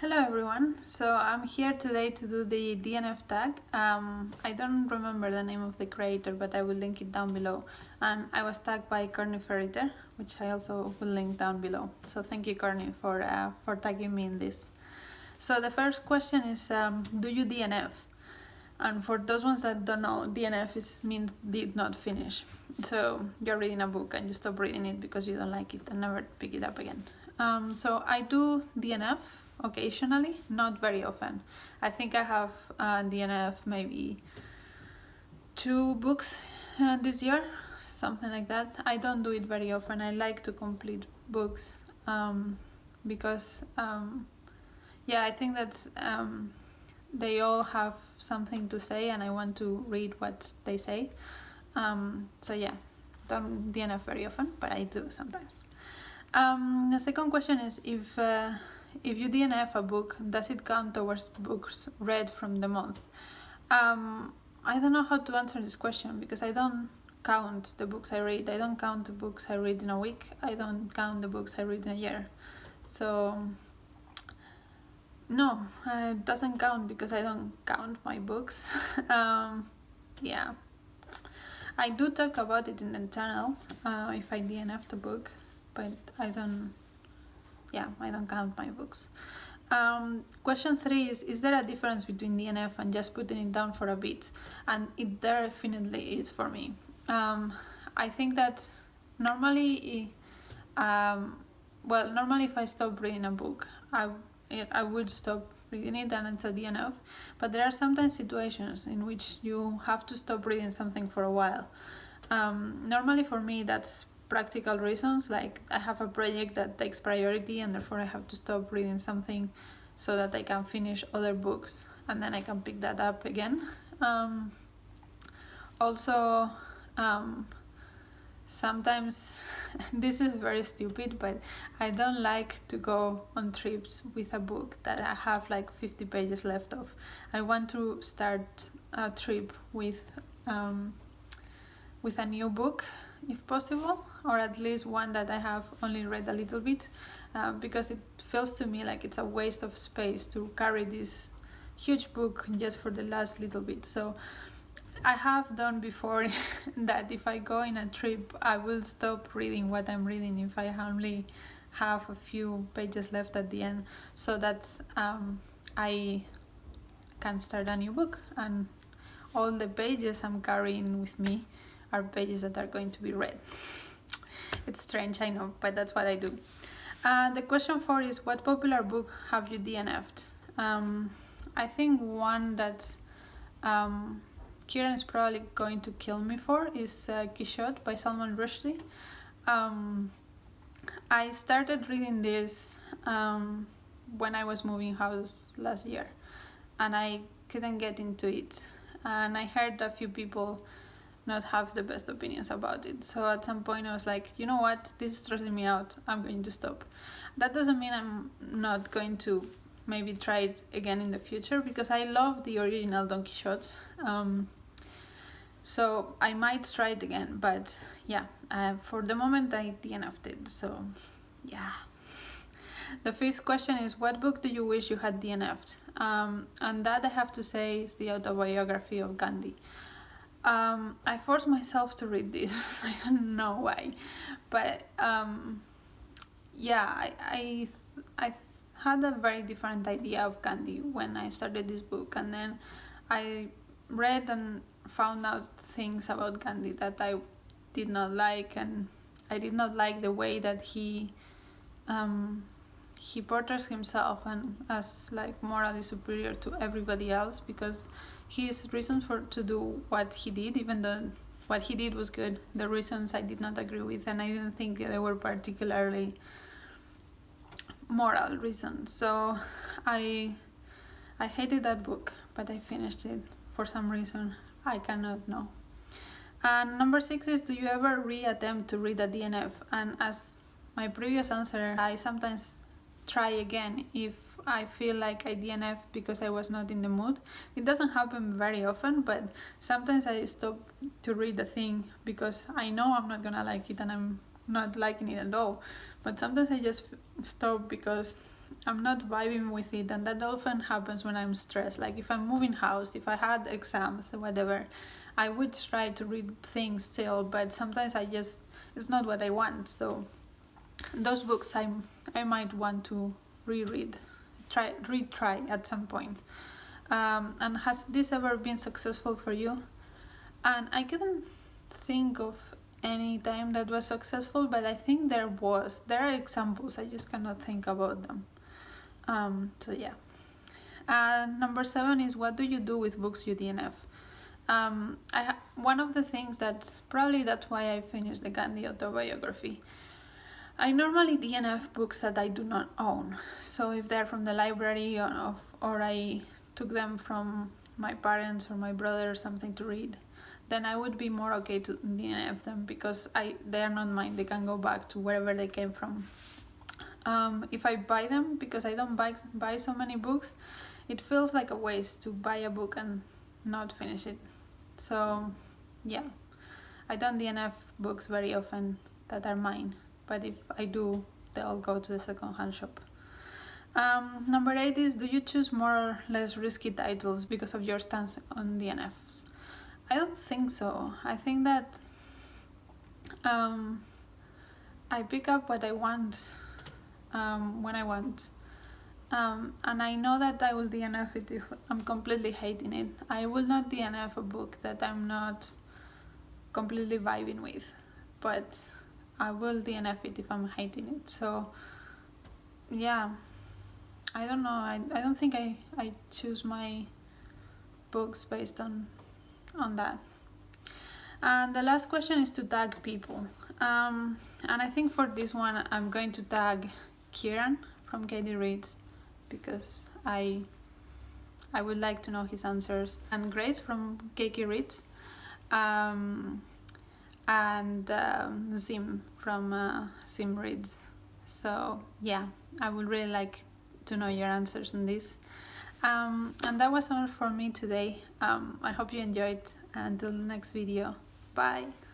Hello everyone, so I'm here today to do the DNF tag. I don't remember the name of the creator, but I will link it down below. And I was tagged by Courtney Ferriter, which I also will link down below. So thank you, Courtney, for tagging me in this. So the first question is, do you DNF? And for those ones that don't know, DNF means did not finish. So you're reading a book and you stop reading it because you don't like it and never pick it up again. So I do DNF occasionally, not very often. I think I have DNF maybe 2 books this year, something like that. I don't do it very often. I like to complete books because I think that they all have something to say and I want to read what they say. Don't DNF very often, but I do sometimes. The second question is, if you DNF a book, does it count towards books read from the month? I don't know how to answer this question because I don't count the books I read. I don't count the books I read in a week. I don't count the books I read in a year. So no, it doesn't count because I don't count my books. I do talk about it in the channel if I DNF the book, but I don't count my books. Question 3 is there a difference between DNF and just putting it down for a bit? And it definitely is for me. I think that normally if I stop reading a book, I would stop reading it and it's a DNF, but there are sometimes situations in which you have to stop reading something for a while. Normally for me that's practical reasons, like I have a project that takes priority and therefore I have to stop reading something so that I can finish other books and then I can pick that up again. Sometimes this is very stupid, but I don't like to go on trips with a book that I have like 50 pages left of. I want to start a trip with a new book if possible, or at least one that I have only read a little bit, because it feels to me like it's a waste of space to carry this huge book just for the last little bit. So I have done before that if I go in a trip, I will stop reading what I'm reading if I only have a few pages left at the end, so that I can start a new book and all the pages I'm carrying with me are pages that are going to be read. It's strange, I know, but that's what I do. The question 4 is, what popular book have you DNF'd? I think one that Kieran is probably going to kill me for is Quixote by Salman Rushdie. I started reading this when I was moving house last year and I couldn't get into it, and I heard a few people not have the best opinions about it, so at some point I was like, you know what, this is stressing me out, I'm going to stop. That doesn't mean I'm not going to maybe try it again in the future, because I love the original Don Quixote, so I might try it again, but for the moment I DNF'd it, so yeah. The 5th question is, what book do you wish you had DNF'd? And that I have to say is the autobiography of Gandhi. I forced myself to read this. I don't know why, but I had a very different idea of Gandhi when I started this book, and then I read and found out things about Gandhi that I did not like, and I did not like the way that he portrays himself and as like morally superior to everybody else, because his reasons to do what he did, even though what he did was good, the reasons I did not agree with, and I didn't think they were particularly moral reasons. So I hated that book, but I finished it for some reason I cannot know. And number 6 is, do you ever reattempt to read a DNF? And as my previous answer, I sometimes try again if I feel like I DNF because I was not in the mood. It doesn't happen very often, but sometimes I stop to read the thing because I know I'm not gonna like it and I'm not liking it at all. But sometimes I just stop because I'm not vibing with it, and that often happens when I'm stressed. Like if I'm moving house, if I had exams or whatever, I would try to read things still, but sometimes it's not what I want. So those books I might want to retry at some point. And has this ever been successful for you? And I couldn't think of any time that was successful, but I think there are examples, I just cannot think about them. So yeah. Number 7 is, what do you do with books you DNF? One of the things that's why I finished the Gandhi autobiography. I normally DNF books that I do not own. So if they're from the library or I took them from my parents or my brother or something to read, then I would be more okay to DNF them, because they are not mine. They can go back to wherever they came from. If I buy them, because I don't buy so many books, it feels like a waste to buy a book and not finish it. So yeah, I don't DNF books very often that are mine, but if I do, they'll go to the second-hand shop. Number 8 is, do you choose more or less risky titles because of your stance on DNFs? I don't think so. I think that I pick up what I want when I want. And I know that I will DNF it if I'm completely hating it. I will not DNF a book that I'm not completely vibing with, but I will DNF it if I'm hating it. So yeah, I don't know. I don't think I choose my books based on that. And the last question is to tag people. And I think for this one I'm going to tag Kieran from Katie Reads, because I would like to know his answers, and Grace from Katie Reads, and Zim from Zim Reads. So yeah, I would really like to know your answers on this. And that was all for me today. I hope you enjoyed, and until the next video, bye.